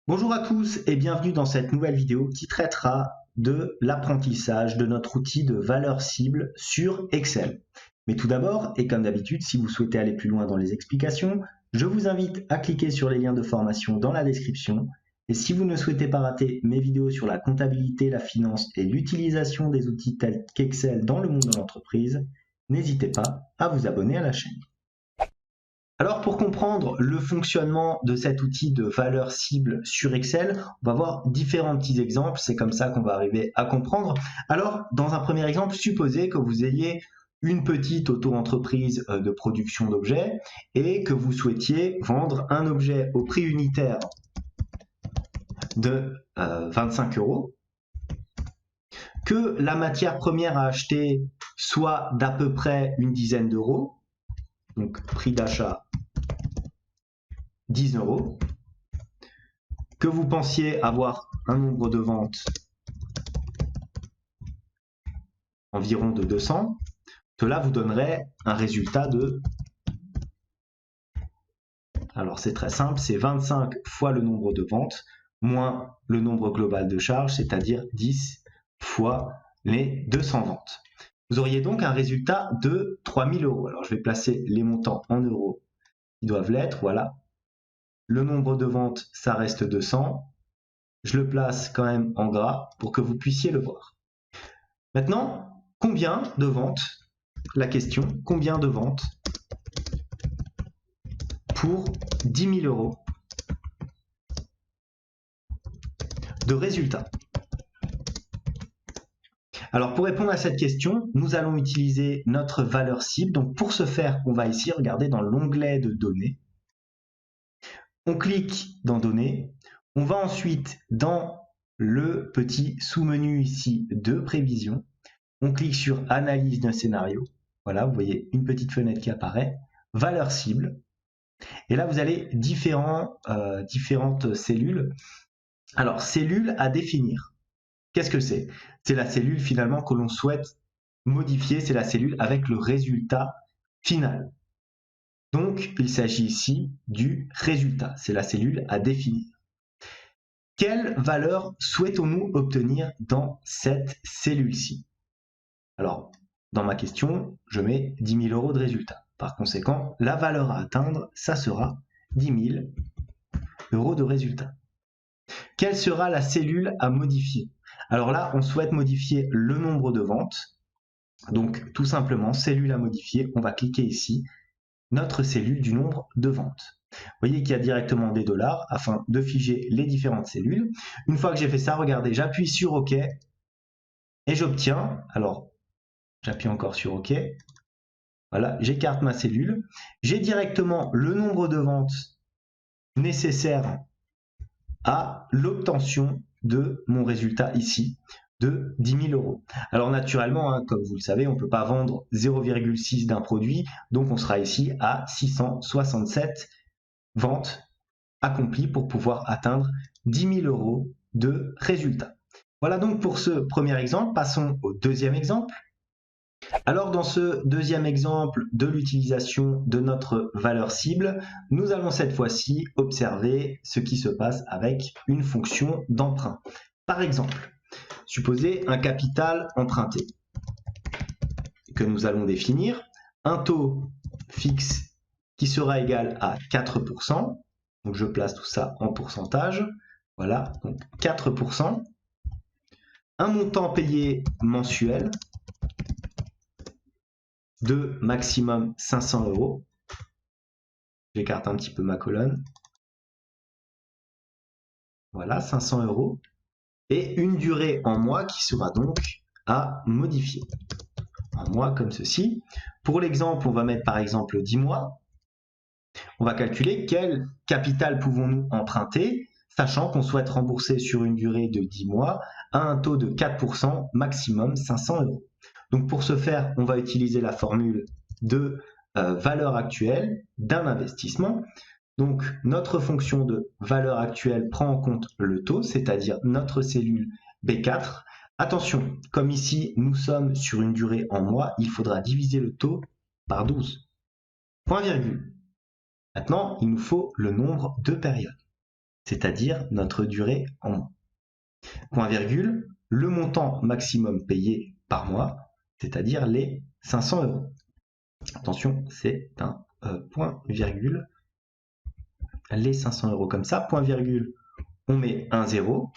Bonjour à tous et bienvenue dans cette nouvelle vidéo qui traitera de l'apprentissage de notre outil de valeur cible sur Excel. Mais tout d'abord, et comme d'habitude, si vous souhaitez aller plus loin dans les explications, je vous invite à cliquer sur les liens de formation dans la description. Et si vous ne souhaitez pas rater mes vidéos sur la comptabilité, la finance et l'utilisation des outils tels qu'Excel dans le monde de l'entreprise, n'hésitez pas à vous abonner à la chaîne. Alors pour comprendre le fonctionnement de cet outil de valeur cible sur Excel, on va voir différents petits exemples, c'est comme ça qu'on va arriver à comprendre. Alors dans un premier exemple, supposez que vous ayez une petite auto-entreprise de production d'objets et que vous souhaitiez vendre un objet au prix unitaire de 25 €, que la matière première à acheter soit d'à peu près une dizaine d'euros, donc prix d'achat 10 €, que vous pensiez avoir un nombre de ventes environ de 200, cela vous donnerait un résultat de... Alors c'est très simple, c'est 25 fois le nombre de ventes moins le nombre global de charges, c'est-à-dire 10 fois les 200 ventes. Vous auriez donc un résultat de 3000 €. Alors je vais placer les montants en euros qui doivent l'être, voilà. Le nombre de ventes, ça reste 200. Je le place quand même en gras pour que vous puissiez le voir. Maintenant, combien de ventes? La question, combien de ventes pour 10 000 € de résultats? Alors pour répondre à cette question, nous allons utiliser notre valeur cible. Donc pour ce faire, on va ici regarder dans l'onglet de données. On clique dans données. On va ensuite dans le petit sous-menu ici de prévision. On clique sur analyse d'un scénario. Voilà, vous voyez une petite fenêtre qui apparaît. Valeur cible. Et là, vous avez différentes cellules. Alors, cellule à définir. Qu'est-ce que c'est? C'est la cellule finalement que l'on souhaite modifier. C'est la cellule avec le résultat final. Donc, il s'agit ici du résultat. C'est la cellule à définir. Quelle valeur souhaitons-nous obtenir dans cette cellule-ci? Alors, dans ma question, je mets 10 000 € de résultat. Par conséquent, la valeur à atteindre, ça sera 10 000 € de résultat. Quelle sera la cellule à modifier? Alors là, on souhaite modifier le nombre de ventes. Donc, tout simplement, cellule à modifier, on va cliquer ici, notre cellule du nombre de ventes. Vous voyez qu'il y a directement des dollars afin de figer les différentes cellules. Une fois que j'ai fait ça, regardez, j'appuie sur OK et j'obtiens, alors j'appuie encore sur OK, voilà, j'écarte ma cellule, j'ai directement le nombre de ventes nécessaire à l'obtention de mon résultat ici de 10 000 €. Alors naturellement, hein, comme vous le savez, on ne peut pas vendre 0,6 d'un produit, donc on sera ici à 667 ventes accomplies pour pouvoir atteindre 10 000 € de résultat. Voilà donc pour ce premier exemple. Passons au deuxième exemple. Alors dans ce deuxième exemple de l'utilisation de notre valeur cible, nous allons cette fois-ci observer ce qui se passe avec une fonction d'emprunt. Par exemple, supposez un capital emprunté que nous allons définir, un taux fixe qui sera égal à 4%, donc je place tout ça en pourcentage, voilà, donc 4%, un montant payé mensuel de maximum 500 €. J'écarte un petit peu ma colonne. Voilà, 500 €. Et une durée en mois qui sera donc à modifier. En mois comme ceci. Pour l'exemple, on va mettre par exemple 10 mois. On va calculer quel capital pouvons-nous emprunter, sachant qu'on souhaite rembourser sur une durée de 10 mois à un taux de 4%, maximum 500 €. Donc pour ce faire, on va utiliser la formule de valeur actuelle d'un investissement. Donc notre fonction de valeur actuelle prend en compte le taux, c'est-à-dire notre cellule B4. Attention, comme ici nous sommes sur une durée en mois, il faudra diviser le taux par 12. Point virgule. Maintenant, il nous faut le nombre de périodes. c'est-à-dire notre durée en mois. Point virgule, le montant maximum payé par mois, c'est-à-dire les 500 euros. Attention, c'est un point virgule, les 500 euros comme ça, point virgule, on met un 0,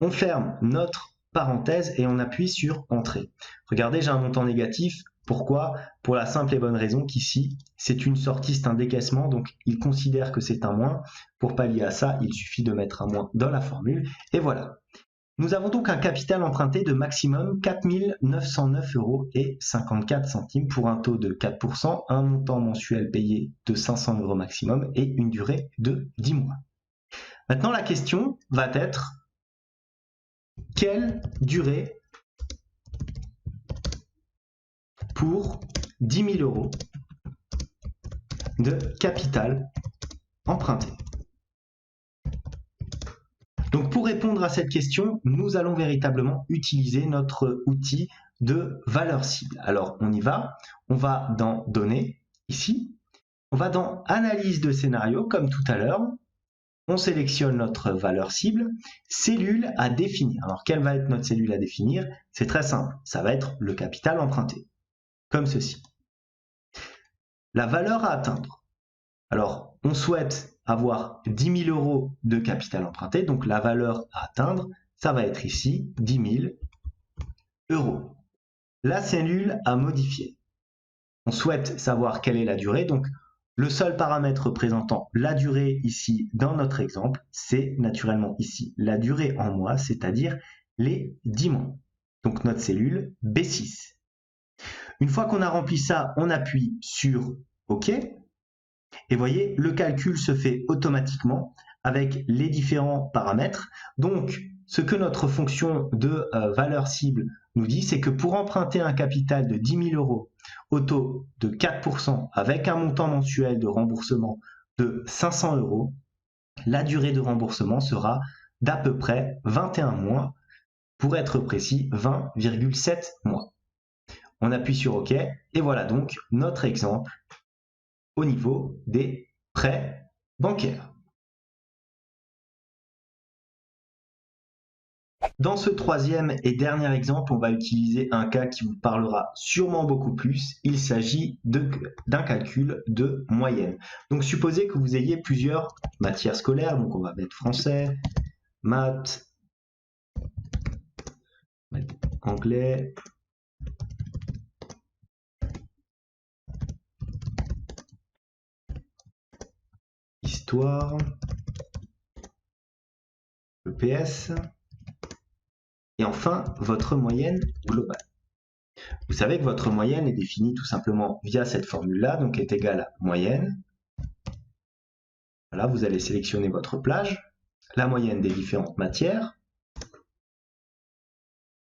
on ferme notre parenthèse et on appuie sur Entrée. Regardez, j'ai un montant négatif. Pourquoi? Pour la simple et bonne raison qu'ici, c'est une sortie, c'est un décaissement, donc il considère que c'est un moins. Pour pallier à ça, il suffit de mettre un moins dans la formule, et voilà. Nous avons donc un capital emprunté de maximum 4 909,54 € pour un taux de 4%, un montant mensuel payé de 500 € maximum et une durée de 10 mois. Maintenant, la question va être: quelle durée pour 10 000 € de capital emprunté? Donc pour répondre à cette question, nous allons véritablement utiliser notre outil de valeur cible. Alors on y va, on va dans Données, ici, on va dans Analyse de scénario, comme tout à l'heure, on sélectionne notre valeur cible, cellule à définir. Alors quelle va être notre cellule à définir? C'est très simple, ça va être le capital emprunté, comme ceci. La valeur à atteindre. Alors on souhaite avoir 10 000 € de capital emprunté, donc la valeur à atteindre, ça va être ici 10 000 €. La cellule à modifier. On souhaite savoir quelle est la durée, donc le seul paramètre représentant la durée ici dans notre exemple, c'est naturellement ici la durée en mois, c'est-à-dire les 10 mois. Donc notre cellule B6. Une fois qu'on a rempli ça, on appuie sur OK. Et voyez, le calcul se fait automatiquement avec les différents paramètres. Donc, ce que notre fonction de valeur cible nous dit, c'est que pour emprunter un capital de 10 000 € au taux de 4% avec un montant mensuel de remboursement de 500 €, la durée de remboursement sera d'à peu près 21 mois, pour être précis, 20,7 mois. On appuie sur OK, et voilà donc notre exemple au niveau des prêts bancaires. Dans ce troisième et dernier exemple, on va utiliser un cas qui vous parlera sûrement beaucoup plus. Il s'agit d'un calcul de moyenne. Donc supposez que vous ayez plusieurs matières scolaires, donc on va mettre français, maths, anglais, histoire, EPS, et enfin votre moyenne globale. Vous savez que votre moyenne est définie tout simplement via cette formule-là, donc est égale à moyenne. Voilà, vous allez sélectionner votre plage, la moyenne des différentes matières,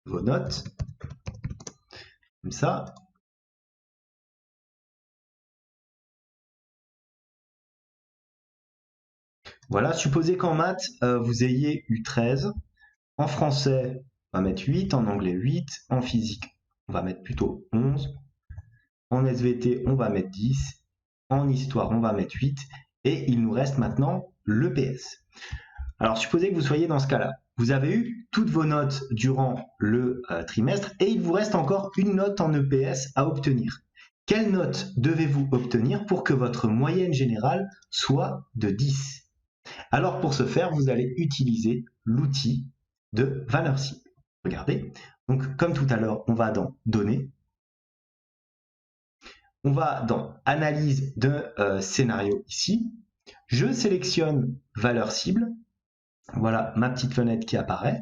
vos notes, comme ça. Voilà, supposez qu'en maths, vous ayez eu 13, en français, on va mettre 8, en anglais 8, en physique, on va mettre plutôt 11, en SVT, on va mettre 10, en histoire, on va mettre 8, et il nous reste maintenant l'EPS. Alors, supposez que vous soyez dans ce cas-là. Vous avez eu toutes vos notes durant le trimestre, et il vous reste encore une note en EPS à obtenir. Quelle note devez-vous obtenir pour que votre moyenne générale soit de 10? Alors pour ce faire, vous allez utiliser l'outil de valeur cible. Regardez, donc comme tout à l'heure, on va dans Données, on va dans Analyse de scénario ici, je sélectionne valeur cible, voilà ma petite fenêtre qui apparaît,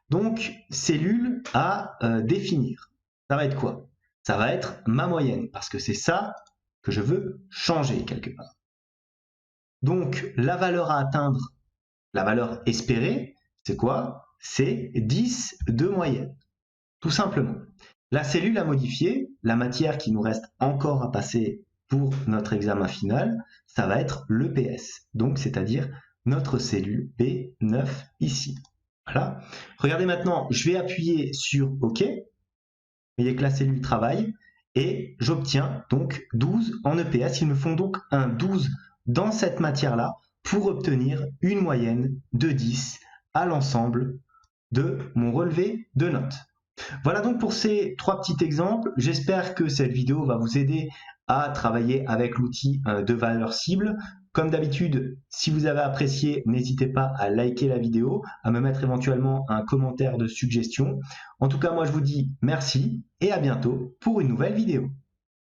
donc cellule à définir. Ça va être quoi? Ça va être ma moyenne, parce que c'est ça que je veux changer quelque part. Donc la valeur à atteindre, la valeur espérée, c'est quoi? C'est 10 de moyenne, tout simplement. La cellule à modifier, la matière qui nous reste encore à passer pour notre examen final, ça va être l'EPS, donc c'est-à-dire notre cellule P9 ici. Voilà. Regardez maintenant, je vais appuyer sur OK. Vous voyez que la cellule travaille et j'obtiens donc 12 en EPS. Il me faut donc un 12 dans cette matière-là pour obtenir une moyenne de 10 à l'ensemble de mon relevé de notes. Voilà donc pour ces 3 petits exemples. J'espère que cette vidéo va vous aider à travailler avec l'outil de valeur cible. Comme d'habitude, si vous avez apprécié, n'hésitez pas à liker la vidéo, à me mettre éventuellement un commentaire de suggestion. En tout cas, moi je vous dis merci et à bientôt pour une nouvelle vidéo.